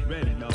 ready, dog.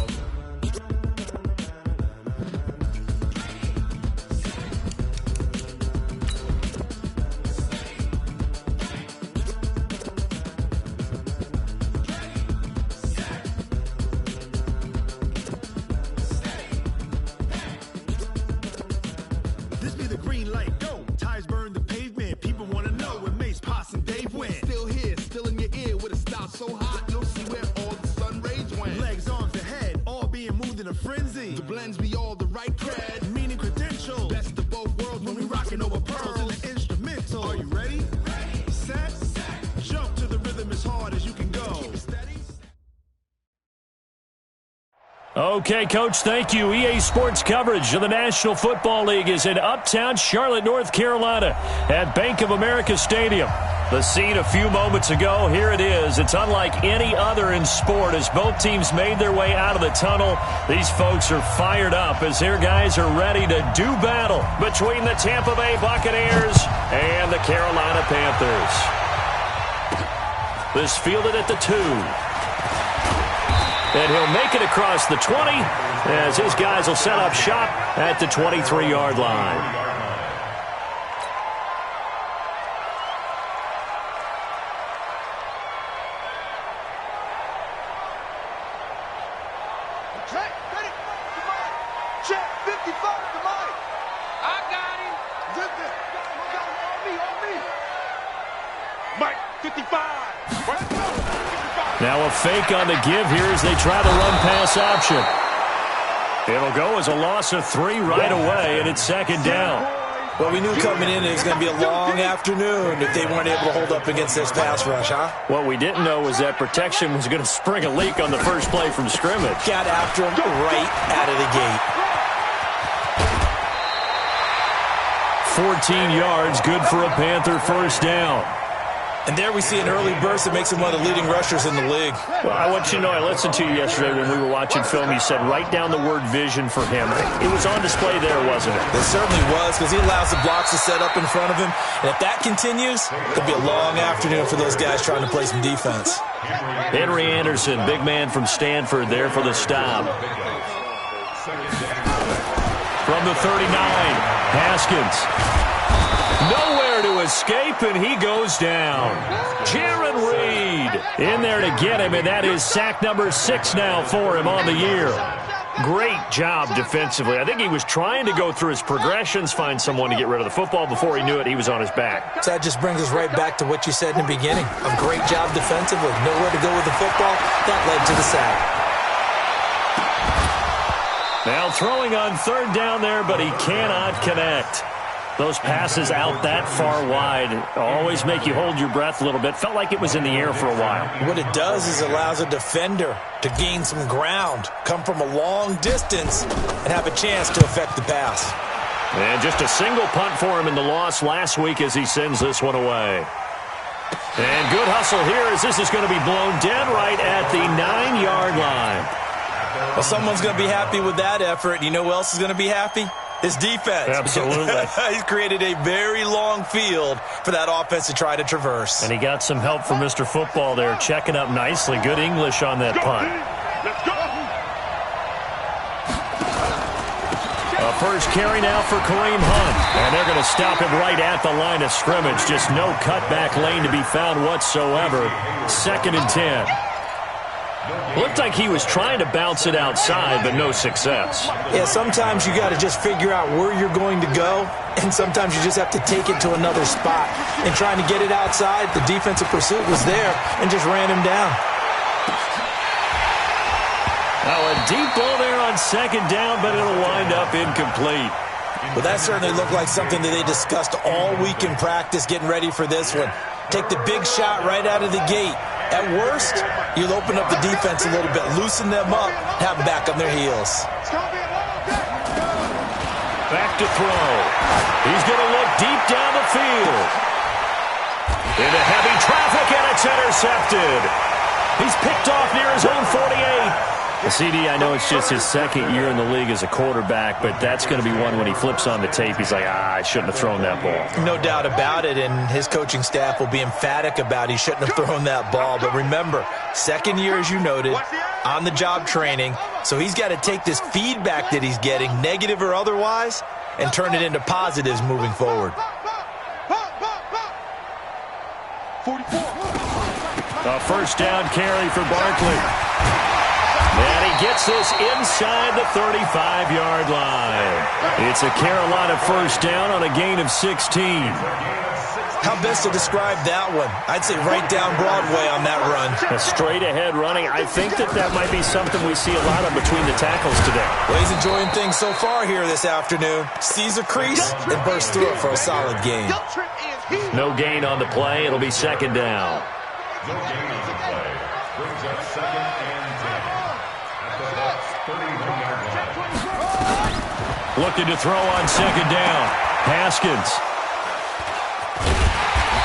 This be the green light, go. Tires burn the pavement. People want to know when Mace, Pops, and Dave went. Still here, still in your ear with a stop so hot, you'll see where all the sun rays went. Legs, arms, the head, all being moved in a frenzy. The blends be all the right cred, meaning credentials. Best of both worlds when we rockin' over pearls in the instrumental. Are you ready? Ready. Set. Jump to the rhythm as hard as you can go. Keep it steady. Okay, Coach, thank you. EA Sports coverage of the National Football League is in uptown Charlotte, North Carolina at Bank of America Stadium. The scene a few moments ago, here it is. It's unlike any other in sport as both teams made their way out of the tunnel. These folks are fired up as their guys are ready to do battle between the Tampa Bay Buccaneers and the Carolina Panthers. This fielded at the 2. And he'll make it across the 20 as his guys will set up shop at the 23-yard line. Check, ready, check, 55 to Mike. I got him. On me. Mike, 55. Right, 55. Now a fake on the give here as they try the run-pass option. It'll go as a loss of 3 right away, and it's second down. Well, we knew coming in it was going to be a long afternoon if they weren't able to hold up against this pass rush, huh? What we didn't know was that protection was going to spring a leak on the first play from scrimmage. Got after him right out of the gate. 14 yards, good for a Panther first down. And there we see an early burst that makes him one of the leading rushers in the league. Well, I want you to know, I listened to you yesterday when we were watching film. You said write down the word vision for him. It was on display there, wasn't it? It certainly was, because he allows the blocks to set up in front of him. And if that continues, it'll be a long afternoon for those guys trying to play some defense. Henry Anderson, big man from Stanford, there for the stop. From the 39, Haskins. Nowhere to escape, and he goes down. Jaron Reed in there to get him, and that is sack number 6 now for him on the year. Great job defensively. I think he was trying to go through his progressions, find someone to get rid of the football. Before he knew it, he was on his back. So that just brings us right back to what you said in the beginning. A great job defensively. Nowhere to go with the football. That led to the sack. Now throwing on third down there, but he cannot connect. Those passes out that far wide always make you hold your breath a little bit. Felt like it was in the air for a while. What it does is allows a defender to gain some ground, come from a long distance, and have a chance to affect the pass. And just a single punt for him in the loss last week as he sends this one away. And good hustle here as this is going to be blown dead right at the 9-yard line. Well, someone's going to be happy with that effort. You know who else is going to be happy? His defense. Absolutely. He's created a very long field for that offense to try to traverse. And he got some help from Mr. Football there, checking up nicely. Good English on that punt. Let's go. A first carry now for Kareem Hunt. And they're going to stop him right at the line of scrimmage. Just no cutback lane to be found whatsoever. 2nd and 10. Looked like he was trying to bounce it outside, but no success. Yeah, sometimes you got to just figure out where you're going to go, and sometimes you just have to take it to another spot. And trying to get it outside, the defensive pursuit was there and just ran him down. Now a deep ball there on 2nd down, but it'll wind up incomplete. Well, that certainly looked like something that they discussed all week in practice getting ready for this one. Take the big shot right out of the gate. At worst, you'll open up the defense a little bit, loosen them up, have them back on their heels. Back to throw. He's going to look deep down the field. Into heavy traffic, and it's intercepted. He's picked off near his own 48. CD, I know it's just his 2nd year in the league as a quarterback, but that's going to be one when he flips on the tape, he's like, I shouldn't have thrown that ball. No doubt about it, and his coaching staff will be emphatic about he shouldn't have thrown that ball. But remember, 2nd year, as you noted, on-the-job training. So he's got to take this feedback that he's getting, negative or otherwise, and turn it into positives moving forward. 44. A first down carry for Barkley. And he gets this inside the 35-yard line. It's a Carolina first down on a gain of 16. How best to describe that one? I'd say right down Broadway on that run. A straight-ahead running. I think that might be something we see a lot of between the tackles today. Well, he's enjoying things so far here this afternoon. Sees a crease and bursts through it for a solid gain. No gain on the play. It'll be second down. No gain on the play. Brings up second and 10. At the Bucs 31-yard line. Looking to throw on second down. Haskins.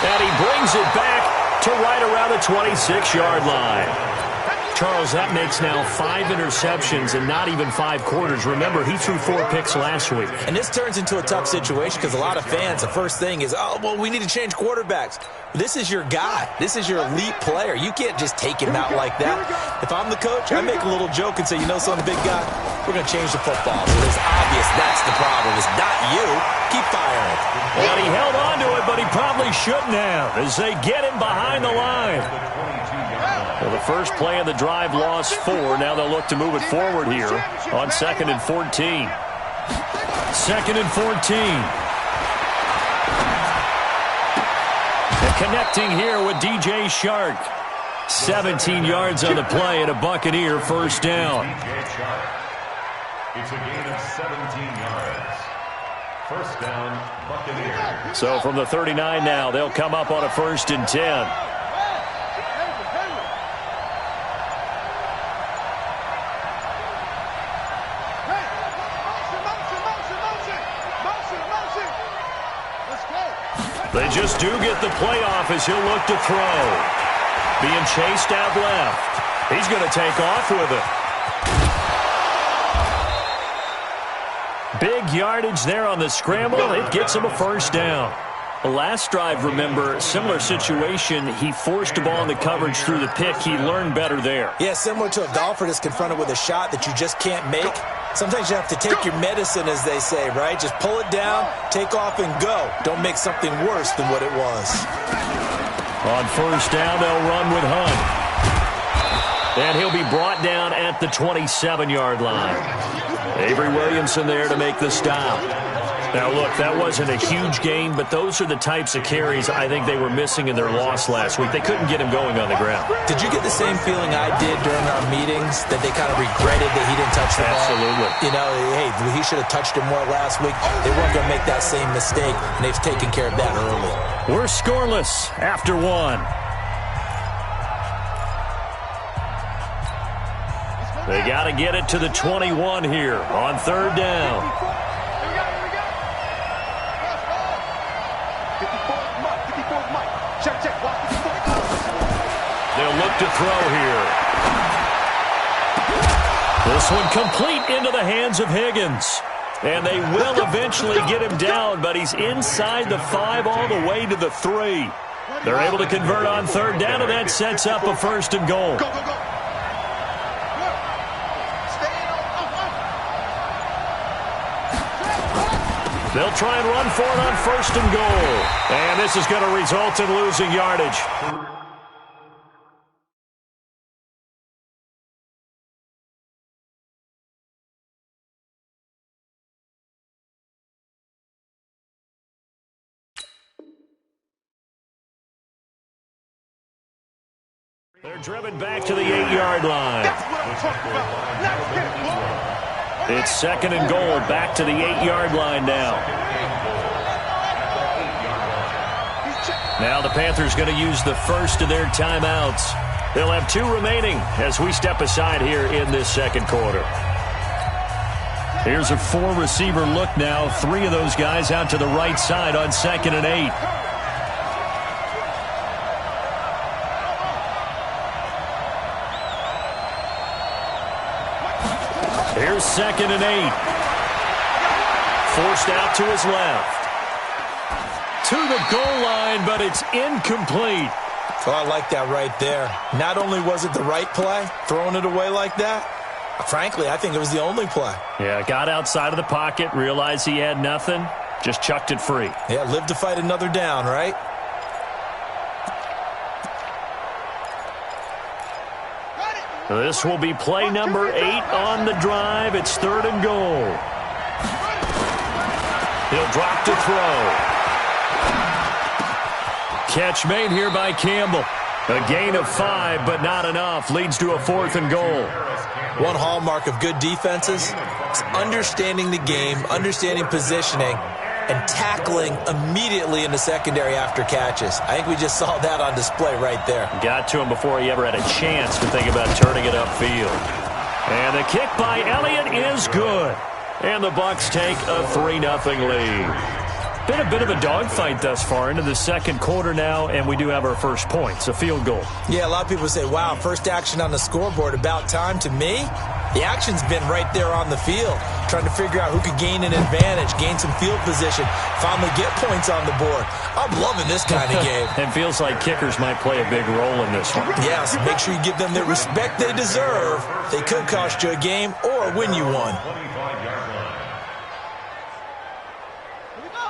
And he brings it back to right around the 26-yard line. Charles, that makes now 5 interceptions and not even 5 quarters. Remember, he threw 4 picks last week. And this turns into a tough situation because a lot of fans, the first thing is, oh, well, we need to change quarterbacks. This is your guy. This is your elite player. You can't just take him out like that. If I'm the coach, I make a little joke and say, you know something, big guy? We're going to change the football. So it's obvious that's the problem. It's not you. Keep firing. And he held on to it, but he probably shouldn't have as they get him behind the line. Well, the first play of the drive lost 4. Now they'll look to move it forward here on 2nd and 14. 2nd and 14. And connecting here with DJ Chark. 17 yards on the play and a Buccaneer first down. It's a gain of 17 yards. First down, Buccaneers. So from the 39 now, they'll come up on a 1st and 10. They just do get the playoff as he'll look to throw. Being chased out left. He's going to take off with it. Big yardage there on the scramble. It gets him a first down. The last drive, remember, similar situation. He forced the ball in the coverage through the pick. He learned better there. Yeah, similar to a golfer that's confronted with a shot that you just can't make. Sometimes you have to take your medicine, as they say, right? Just pull it down, take off, and go. Don't make something worse than what it was. On first down, they'll run with Hunt. And he'll be brought down at the 27-yard line. Avery Williamson there to make the stop. Now, look, that wasn't a huge gain, but those are the types of carries I think they were missing in their loss last week. They couldn't get him going on the ground. Did you get the same feeling I did during our meetings, that they kind of regretted that he didn't touch the ball? Absolutely. You know, hey, he should have touched him more last week. They weren't going to make that same mistake, and they've taken care of that early. We're scoreless after 1. They got to get it to the 21 here on 3rd down. They'll look to throw here. This one complete into the hands of Higgins. And they will eventually get him down, but he's inside the 5 all the way to the 3. They're able to convert on 3rd down, and that sets up a 1st and goal. They'll try and run for it on 1st and goal. And this is going to result in losing yardage. They're driven back to the 8-yard line. It's 2nd and goal, back to the 8-yard line now. Now the Panthers going to use the first of their timeouts. They'll have 2 remaining as we step aside here in this 2nd quarter. Here's a 4-receiver look now. 3 of those guys out to the right side on 2nd and 8. Here's 2nd and 8. Forced out to his left. To the goal line, but it's incomplete. Oh, I like that right there. Not only was it the right play, throwing it away like that, frankly, I think it was the only play. Yeah, got outside of the pocket, realized he had nothing, just chucked it free. Yeah, live to fight another down, right? This will be play number 8 on the drive. It's 3rd and goal. He'll drop to throw. Catch made here by Campbell. A gain of 5, but not enough. Leads to a 4th and goal. One hallmark of good defenses is understanding the game, understanding positioning, and tackling immediately in the secondary after catches. I think we just saw that on display right there. Got to him before he ever had a chance to think about turning it upfield. And the kick by Elliott is good. And the Bucs take a 3-0 lead. Been a bit of a dogfight thus far into the second quarter now, and we do have our first points, a field goal. Yeah, a lot of people say, wow, first action on the scoreboard, about time. To me, the action's been right there on the field, trying to figure out who could gain an advantage, gain some field position, finally get points on the board. I'm loving this kind of game. It feels like kickers might play a big role in this one. Yes, make sure you give them the respect they deserve. They could cost you a game or win you one.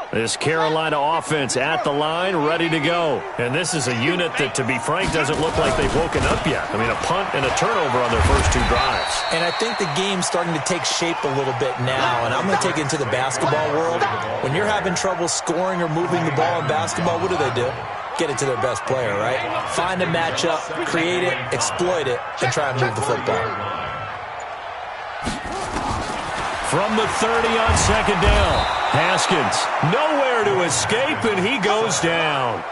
This Carolina offense at the line, ready to go. And this is a unit that, to be frank, doesn't look like they've woken up yet. I mean, a punt and a turnover on their first 2 drives. And I think the game's starting to take shape a little bit now, and I'm going to take it into the basketball world. When you're having trouble scoring or moving the ball in basketball, what do? Get it to their best player, right? Find a matchup, create it, exploit it, and try and move the football. From the 30 on second down. Haskins, nowhere to escape, and he goes down.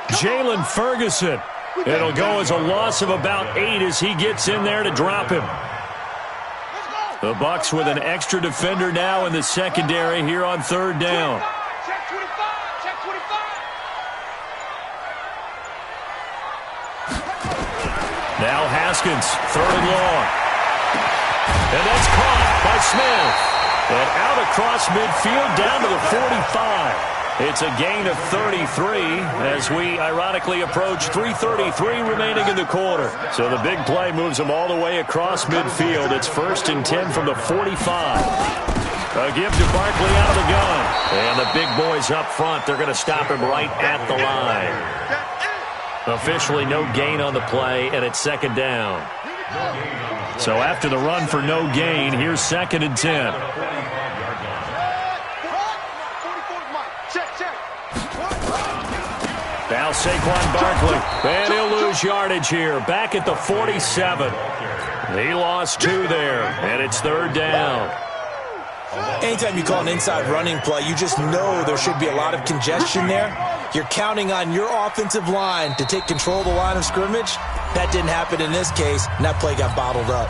Jalen Ferguson. It'll go as a loss of about 8 as he gets in there to drop him. The Bucs with an extra defender now in the secondary here on 3rd down. Check 25, check 25. Now Haskins, 3rd and long. And that's caught by Smith. And out across midfield down to the 45. It's a gain of 33 as we ironically approach 3:33 remaining in the quarter. So the big play moves them all the way across midfield. It's 1st and 10 from the 45. A give to Barkley out of the gun. And the big boys up front, they're going to stop him right at the line. Officially no gain on the play, and it's 2nd down. So after the run for no gain, here's 2nd and 10. Now Saquon Barkley, and he'll lose yardage here. Back at the 47. He lost 2 there, and it's 3rd down. Anytime you call an inside running play, you just know there should be a lot of congestion there. You're counting on your offensive line to take control of the line of scrimmage. That didn't happen in this case, and that play got bottled up.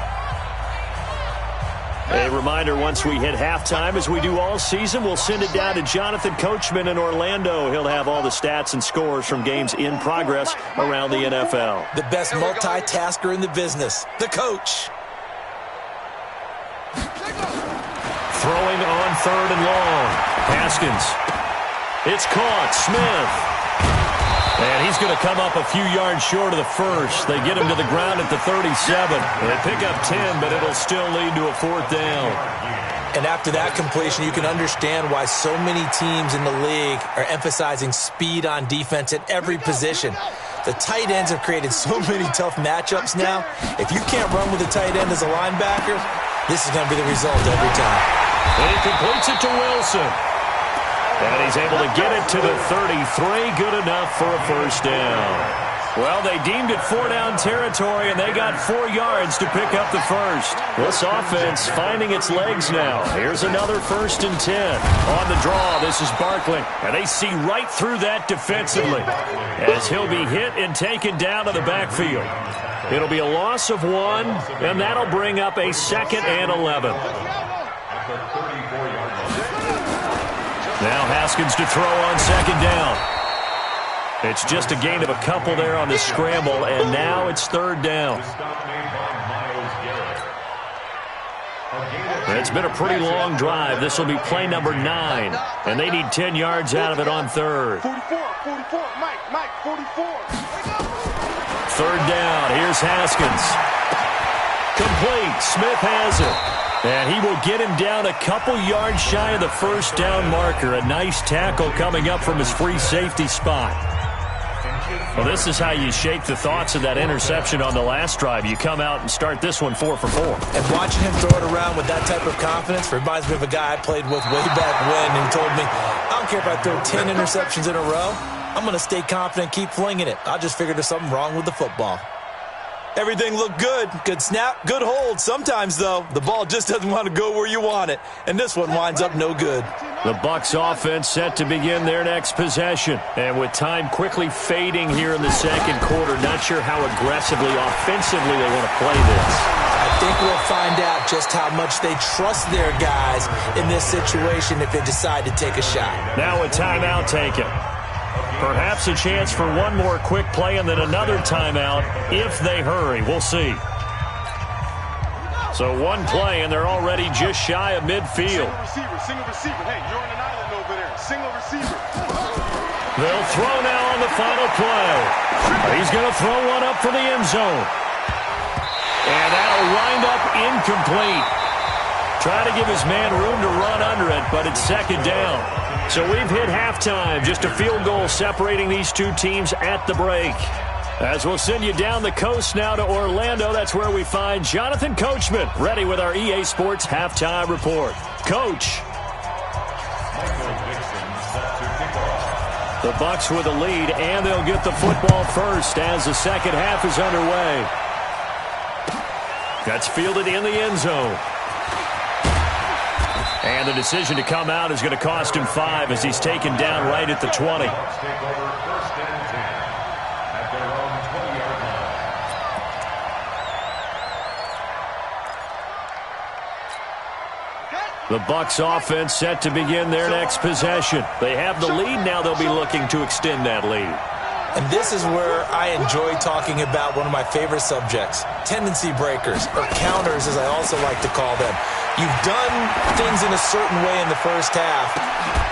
A reminder, once we hit halftime, as we do all season, we'll send it down to Jonathan Coachman in Orlando. He'll have all the stats and scores from games in progress around the NFL. The best multitasker in the business, the coach. Throwing on 3rd and long. Haskins. It's caught. Smith. And he's going to come up a few yards short of the first. They get him to the ground at the 37. They pick up 10, but it'll still lead to a 4th down. And after that completion, you can understand why so many teams in the league are emphasizing speed on defense at every position. The tight ends have created so many tough matchups now. If you can't run with a tight end as a linebacker, this is going to be the result every time. And he completes it to Wilson. And he's able to get it to the 33. Good enough for a 1st down. Well, they deemed it 4-down territory, and they got 4 yards to pick up the first. This offense finding its legs now. Here's another 1st and 10. On the draw, this is Barkley. And they see right through that defensively as he'll be hit and taken down to the backfield. It'll be a loss of 1, and that'll bring up a 2nd and 11. Now Haskins to throw on 2nd down. It's just a gain of a couple there on the scramble, and now it's 3rd down. It's been a pretty long drive. This will be play number 9, and they need 10 yards out of it on 3rd. 44, Mike, 44. third down. Here's Haskins. Complete. Smith has it. And he will get him down a couple yards shy of the first down marker. A nice tackle coming up from his free safety spot. Well, this is how you shake the thoughts of that interception on the last drive. You come out and start this one 4 for 4. And watching him throw it around with that type of confidence reminds me of a guy I played with way back when who told me, I don't care if I throw 10 interceptions in a row. I'm going to stay confident and keep flinging it. I just figured there's something wrong with the football. Everything looked good. Good snap, good hold. Sometimes, though, the ball just doesn't want to go where you want it. And this one winds up no good. The Bucs offense set to begin their next possession. And with time quickly fading here in the second quarter, not sure how aggressively, offensively they want to play this. I think we'll find out just how much they trust their guys in this situation if they decide to take a shot. Now a timeout taken. Perhaps a chance for one more quick play and then another timeout if they hurry. We'll see. So one play, and they're already just shy of midfield. Single receiver. Hey, you're on an island over there. Single receiver. They'll throw now on the final play. He's going to throw one up for the end zone. And that'll wind up incomplete. Try to give his man room to run under it, but it's second down. So we've hit halftime. Just a field goal separating these two teams at the break. As we'll send you down the coast now to Orlando, that's where we find Jonathan Coachman, ready with our EA Sports Halftime Report. Coach. The Bucs with a lead, and they'll get the football first as the second half is underway. That's fielded in the end zone. And the decision to come out is going to cost him 5 as he's taken down right at the 20. The Bucs offense set to begin their next possession. They have the lead. Now they'll be looking to extend that lead. And this is where I enjoy talking about one of my favorite subjects, tendency breakers, or counters as I also like to call them. You've done things in a certain way in the first half,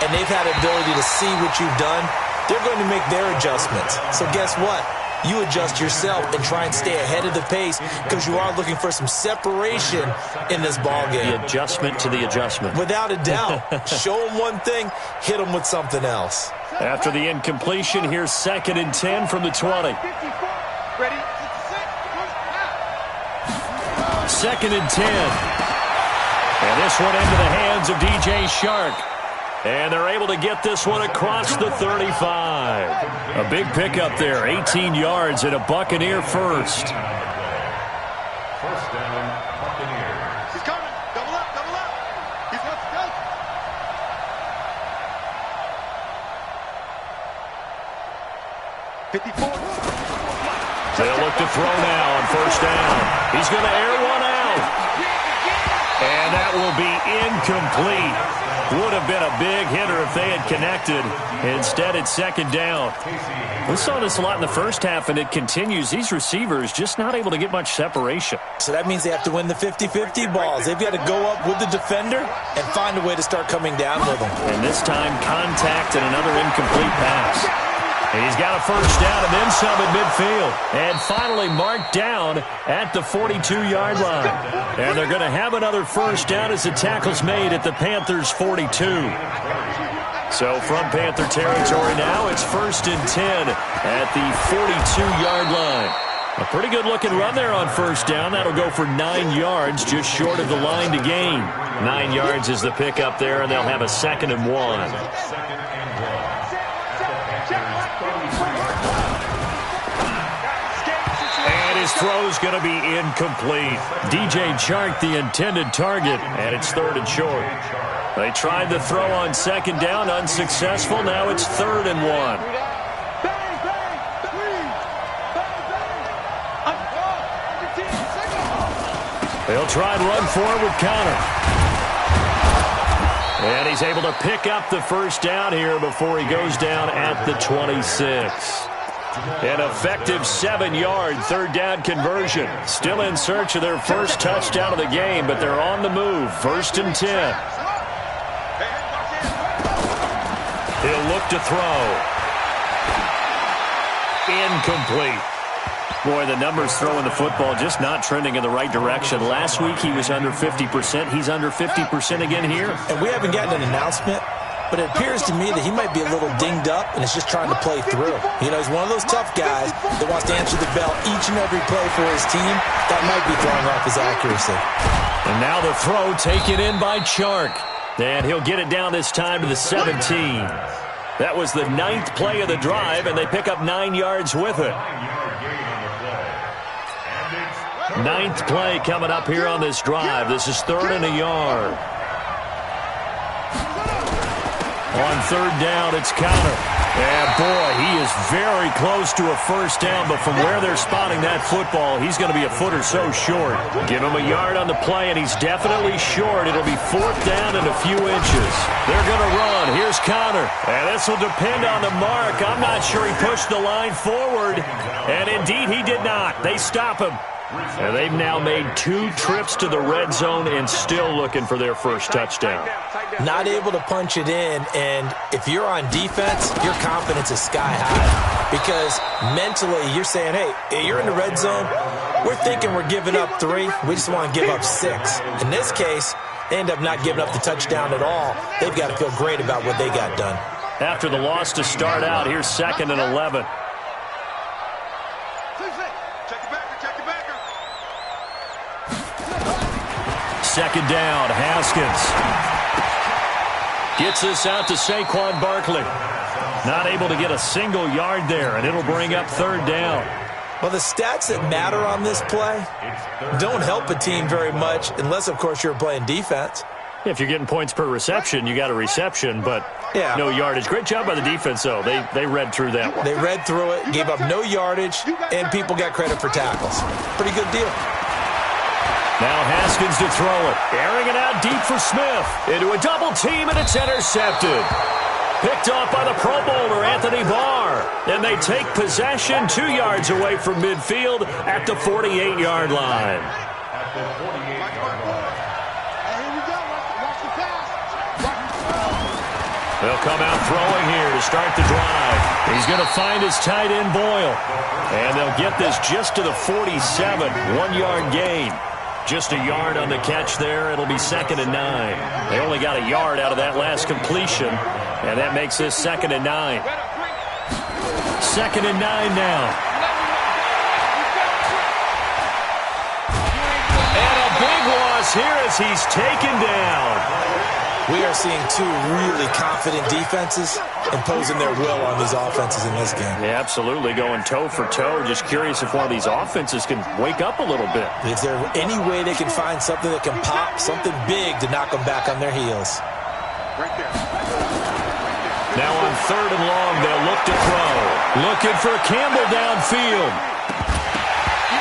and they've had the ability to see what you've done. They're going to make their adjustments. So guess what? You adjust yourself and try and stay ahead of the pace because you are looking for some separation in this ball game. The adjustment to the adjustment. Without a doubt. Show them one thing, hit them with something else. After the incompletion, here's 2nd and 10 from the 20. Ready? 2nd and 10. And this one into the hands of DJ Chark. And they're able to get this one across the 35. A big pickup there, 18 yards and a Buccaneer first. First down, Buccaneers. He's coming. Double up, double up. He's got to go. They'll look to throw now on first down. He's going to air one out. And that will be incomplete. Would have been a big hitter if they had connected. Instead, it's second down. We saw this a lot in the first half, and it continues. These receivers just not able to get much separation. So that means they have to win the 50-50 balls. They've got to go up with the defender and find a way to start coming down with them. And this time, contact and another incomplete pass. He's got a first down and then some at midfield. And finally marked down at the 42-yard line. And they're going to have another first down as the tackle's made at the Panthers' 42. So from Panther territory now, it's 1st and 10 at the 42-yard line. A pretty good-looking run there on first down. That'll go for 9 yards, just short of the line to gain. 9 yards is the pickup there, and they'll have a 2nd and 1. His throw's going to be incomplete. DJ Chark, the intended target, and it's 3rd and short. They tried the throw on second down, unsuccessful. Now it's 3rd and 1. They'll try and run forward with Connor. And he's able to pick up the first down here before he goes down at the 26. An effective 7-yard third down conversion. Still in search of their first touchdown of the game, but they're on the move. 1st and 10. He'll look to throw. Incomplete. Boy, the numbers throwing the football just not trending in the right direction. Last week he was under 50%. He's under 50% again here. And we haven't gotten an announcement, but it appears to me that he might be a little dinged up and is just trying to play through. You know, he's one of those tough guys that wants to answer the bell each and every play for his team. That might be throwing off his accuracy. And now the throw taken in by Chark. And he'll get it down this time to the 17. That was the 9th play of the drive, and they pick up 9 yards with it. 9th play coming up here on this drive. This is 3rd and a yard. On 3rd down, it's Conner. And boy, he is very close to a first down, but from where they're spotting that football, he's going to be a foot or so short. Give him a yard on the play, and he's definitely short. It'll be 4th down and a few inches. They're going to run. Here's Conner. And this will depend on the mark. I'm not sure he pushed the line forward. And indeed, he did not. They stop him. And they've now made 2 trips to the red zone and still looking for their first touchdown. Not able to punch it in, and if you're on defense, your confidence is sky high. Because mentally, you're saying, hey, you're in the red zone. We're thinking we're giving up 3. We just want to give up 6. In this case, they end up not giving up the touchdown at all. They've got to feel great about what they got done. After the loss to start out, here's 2nd and 11. Second down, Haskins. Gets this out to Saquon Barkley. Not able to get a single yard there, and it'll bring up 3rd down. Well, the stats that matter on this play don't help a team very much unless, of course, you're playing defense. If you're getting points per reception, you got a reception, but no yardage. Great job by the defense, though. They read through that one. They read through it, gave up no yardage, and people got credit for tackles. Pretty good deal. Now Haskins to throw it. Airing it out deep for Smith. Into a double team, and it's intercepted. Picked off by the Pro Bowler, Anthony Barr. And they take possession 2 yards away from midfield at the 48-yard line. They'll come out throwing here to start the drive. He's going to find his tight end, Boyle. And they'll get this just to the 47, 1-yard gain. Just a yard on the catch there. It'll be 2nd and 9. They only got a yard out of that last completion, and that makes this 2nd and 9. 2nd and 9 now. And a big loss here as he's taken down. We are seeing 2 really confident defenses imposing their will on these offenses in this game. Yeah, absolutely, going toe for toe. Just curious if one of these offenses can wake up a little bit. Is there any way they can find something that can pop, something big to knock them back on their heels? Now on 3rd and long, they'll look to throw. Looking for Campbell downfield.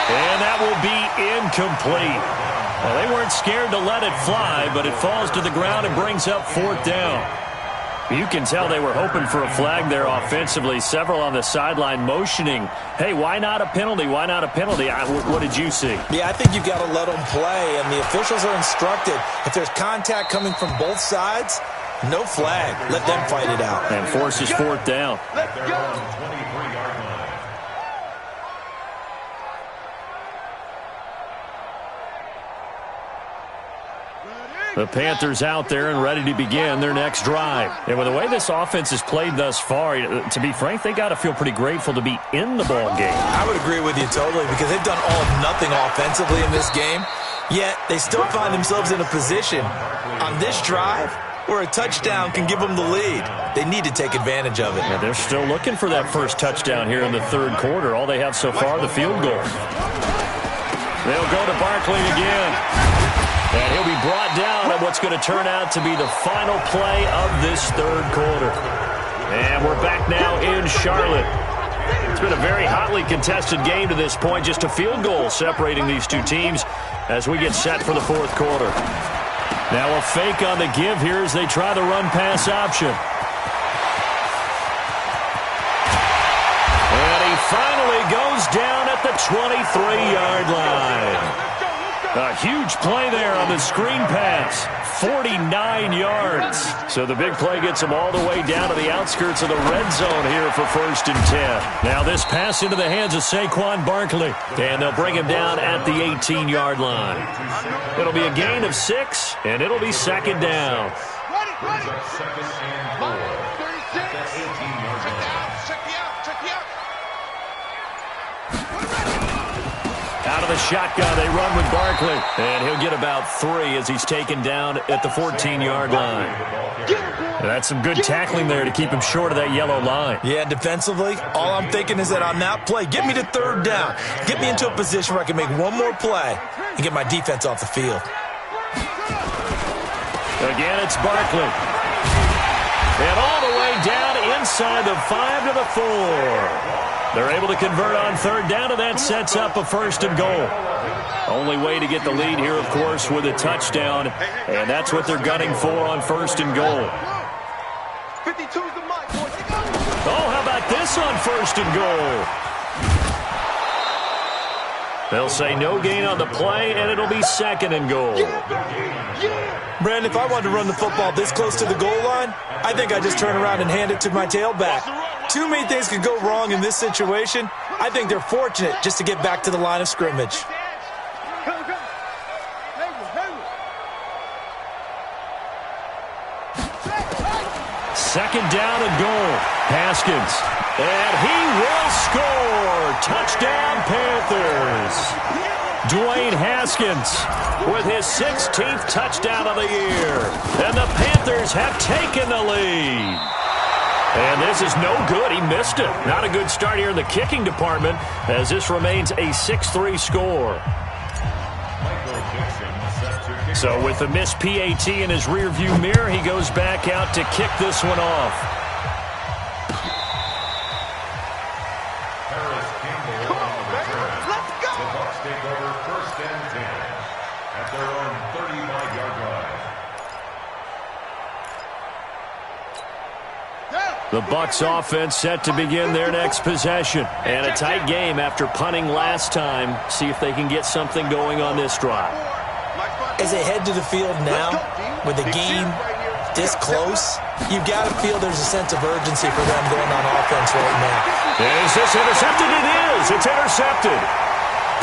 And that will be incomplete. Well, they weren't scared to let it fly, but it falls to the ground and brings up 4th down. You can tell they were hoping for a flag there offensively. Several on the sideline motioning, hey, why not a penalty? Why not a penalty? What did you see? Yeah, I think you've got to let them play, and the officials are instructed. If there's contact coming from both sides, no flag. Let them fight it out. And forces 4th down. Let's go. The Panthers out there and ready to begin their next drive. And with the way this offense has played thus far, to be frank, they got to feel pretty grateful to be in the ball game. I would agree with you totally because they've done all of nothing offensively in this game, yet they still find themselves in a position on this drive where a touchdown can give them the lead. They need to take advantage of it. Yeah, they're still looking for that first touchdown here in the 3rd quarter. All they have so far, the field goal. They'll go to Barkley again. And he'll be brought down at what's going to turn out to be the final play of this 3rd quarter. And we're back now in Charlotte. It's been a very hotly contested game to this point. Just a field goal separating these 2 teams as we get set for the 4th quarter. Now a fake on the give here as they try the run-pass option. And he finally goes down at the 23-yard line. A huge play there on the screen pass. 49 yards. So the big play gets them all the way down to the outskirts of the red zone here for 1st and 10. Now this pass into the hands of Saquon Barkley. And they'll bring him down at the 18-yard line. It'll be a gain of 6, and it'll be 2nd down. Brings up 2nd and 4. At the 18-yard line. Out of the shotgun, they run with Barkley. And he'll get about 3 as he's taken down at the 14-yard line. That's some good tackling there to keep him short of that yellow line. Yeah, defensively, all I'm thinking is that on that play, get me to 3rd down. Get me into a position where I can make one more play and get my defense off the field. Again, it's Barkley. And all the way down inside the 5 to the 4. They're able to convert on 3rd down, and that sets up a 1st and goal. Only way to get the lead here, of course, with a touchdown, and that's what they're gunning for on 1st and goal. 52's the mic, boy. Oh, how about this on 1st and goal? They'll say no gain on the play, and it'll be 2nd and goal. Brandon, if I wanted to run the football this close to the goal line, I think I'd just turn around and hand it to my tailback. Too many things could go wrong in this situation. I think they're fortunate just to get back to the line of scrimmage. Second down and goal. Haskins. And he will score. Touchdown, Panthers. Dwayne Haskins with his 16th touchdown of the year. And the Panthers have taken the lead. And this is no good. He missed it. Not a good start here in the kicking department as this remains a 6-3 score. So with the missed PAT in his rearview mirror, he goes back out to kick this one off. Harris Campbell on the return. The Bucs take over 1st and 10 at their own 35-yard line. The Bucs offense set to begin their next possession. And a tight game after punting last time. See if they can get something going on this drive. As they head to the field now, with the game this close, you've got to feel there's a sense of urgency for them going on offense right now. Is this intercepted? It is. It's intercepted.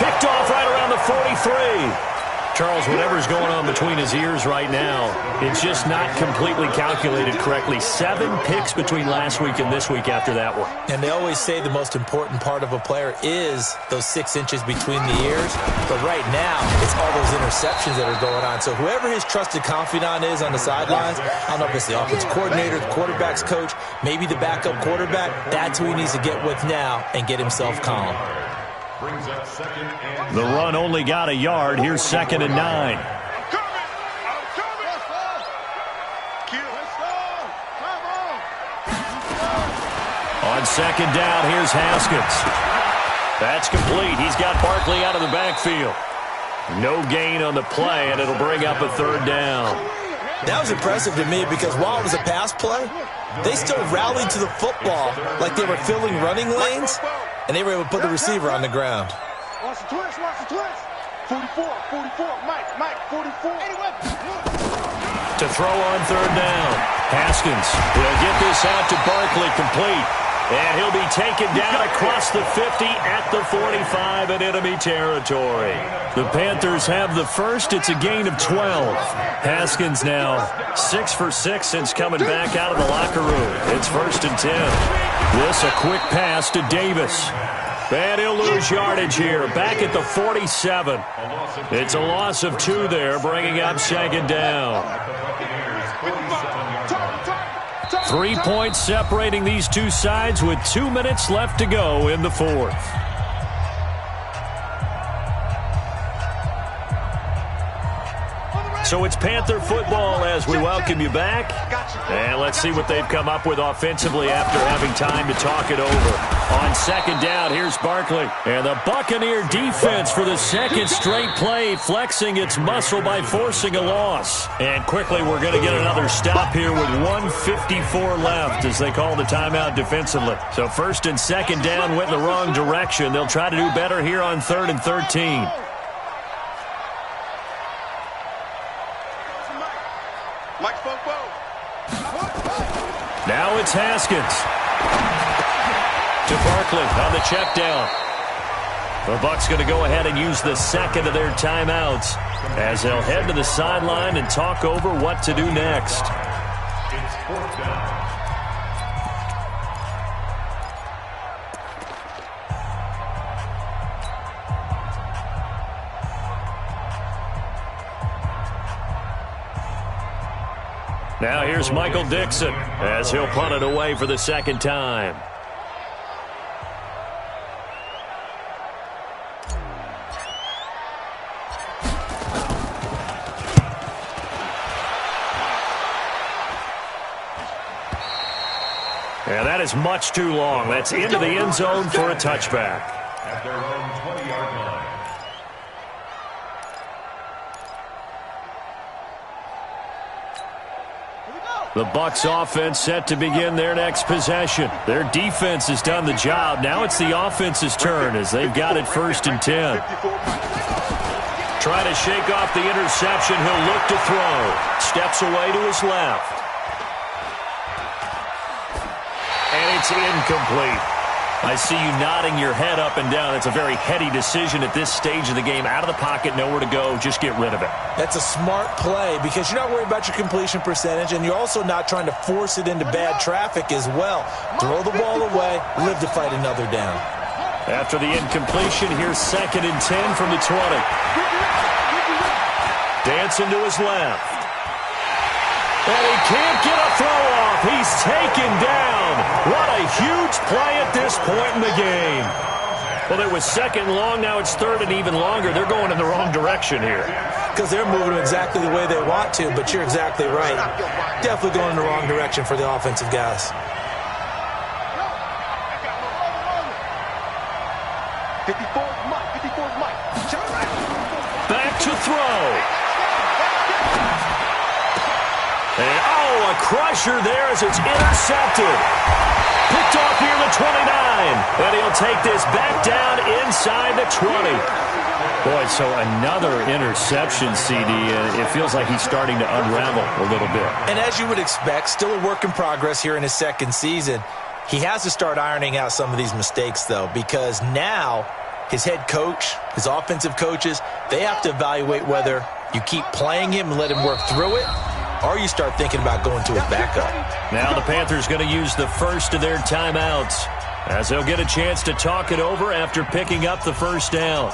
Picked off right around the 43. Charles, whatever's going on between his ears right now, it's just not completely calculated correctly. 7 picks between last week and this week after that one. And they always say the most important part of a player is those 6 inches between the ears. But right now, it's all those interceptions that are going on. So whoever his trusted confidant is on the sidelines, I don't know if it's the offensive coordinator, the quarterback's coach, maybe the backup quarterback, that's who he needs to get with now and get himself calm. Brings up 2nd and The run only got a yard. Here's 2nd and 9. On 2nd down, here's Haskins. That's complete. He's got Barkley out of the backfield. No gain on the play, and it'll bring up a 3rd down. That was impressive to me because while it was a pass play, they still rallied to the football like they were filling running lanes, and they were able to put the receiver on the ground. Watch the twist, watch the twist. 44, Mike, 44. To throw on 3rd down. Haskins will get this out to Barkley, complete. And he'll be taken down across the 50 at the 45 in enemy territory. The Panthers have the first. It's a gain of 12. Haskins now 6 for 6 since coming back out of the locker room. It's 1st and 10. This a quick pass to Davis. And he'll lose yardage here. Back at the 47. It's a loss of 2 there, bringing up 2nd down. 3 points separating these two sides with 2 minutes left to go in the 4th. So it's Panther football as we welcome you back. And let's see what they've come up with offensively after having time to talk it over. On 2nd down, here's Barkley. And the Buccaneer defense for the 2nd straight play, flexing its muscle by forcing a loss. And quickly, we're going to get another stop here with 1:54 left as they call the timeout defensively. So 1st and 2nd down went in the wrong direction. They'll try to do better here on 3rd and 13. Mike Fofo. Now it's Haskins. To Barkley on the check down. The Bucs going to go ahead and use the second of their timeouts as they'll head to the sideline and talk over what to do next. It's fourth down. Now here's Michael Dixon as he'll punt it away for the second time. And that is much too long. That's into the end zone for a touchback. At their own 20-yard line. The Bucs offense set to begin their next possession. Their defense has done the job. Now it's the offense's turn as they've got it 1st and 10. Trying to shake off the interception. He'll look to throw. Steps away to his left. And it's incomplete. I see you nodding your head up and down. It's a very heady decision at this stage of the game. Out of the pocket, nowhere to go. Just get rid of it. That's a smart play because you're not worried about your completion percentage, and you're also not trying to force it into bad traffic as well. Throw the ball away, live to fight another down. After the incompletion, here's 2nd and 10 from the 20. Dancing to his left. And he can't get a throw off. He's taken down. What a huge play at this point in the game. Well, it was 2nd and long. Now it's 3rd and even longer. They're going in the wrong direction here. Because they're moving exactly the way they want to, but you're exactly right. Definitely going in the wrong direction for the offensive guys. 54's Mike. Back to throw. And, a crusher there as it's intercepted. Picked off near the 29. And he'll take this back down inside the 20. Boy, so another interception, CD. It feels like he's starting to unravel a little bit. And as you would expect, still a work in progress here in his 2nd season. He has to start ironing out some of these mistakes, though, because now his head coach, his offensive coaches, they have to evaluate whether you keep playing him and let him work through it, or you start thinking about going to his backup. Now the Panthers going to use the first of their timeouts as they'll get a chance to talk it over after picking up the 1st down.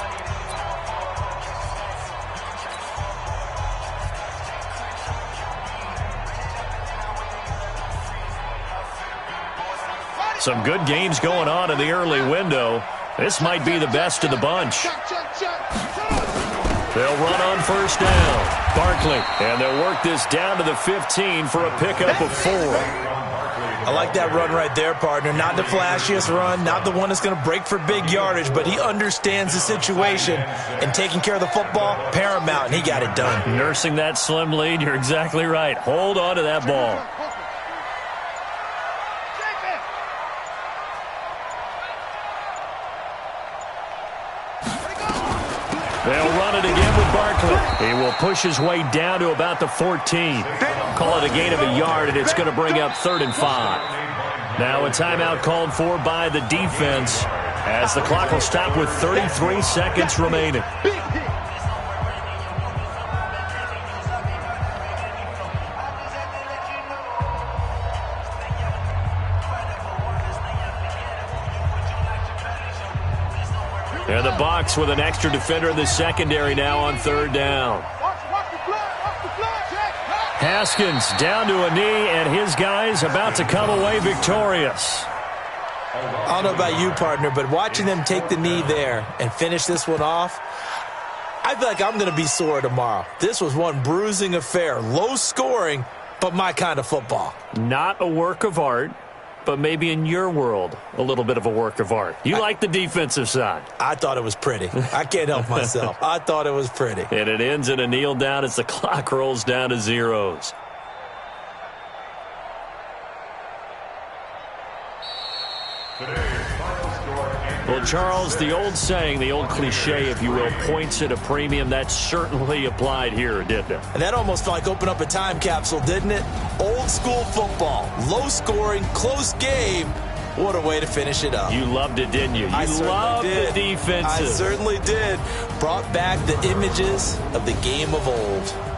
Some good games going on in the early window. This might be the best of the bunch. They'll run on 1st down. Barkley, and they'll work this down to the 15 for a pickup of 4. I like that run right there, partner. Not the flashiest run, not the one that's going to break for big yardage, but he understands the situation, and taking care of the football, paramount, and he got it done. Nursing that slim lead, you're exactly right. Hold on to that ball. They'll run it again with Barkley. He will push his way down to about the 14. Call it a gain of a yard, and it's going to bring up 3rd and 5. Now a timeout called for by the defense as the clock will stop with 33 seconds remaining. And the Bucs with an extra defender in the secondary now on 3rd down. Haskins down to a knee, and his guys about to come away victorious. I don't know about you, partner, but watching them take the knee there and finish this one off, I feel like I'm going to be sore tomorrow. This was one bruising affair. Low scoring, but my kind of football. Not a work of art, but maybe in your world, a little bit of a work of art. You like the defensive side. I thought it was pretty. I can't help myself. I thought it was pretty. And it ends in a kneel down as the clock rolls down to zeros. Today's final score Well, Charles, the old saying, the old cliche, if you will, points at a premium, that certainly applied here, didn't it? And that almost felt like open up a time capsule, didn't it? Old school football, low scoring, close game. What a way to finish it up. You loved it, didn't you? I loved did. the defensive. I certainly did. Brought back the images of the game of old.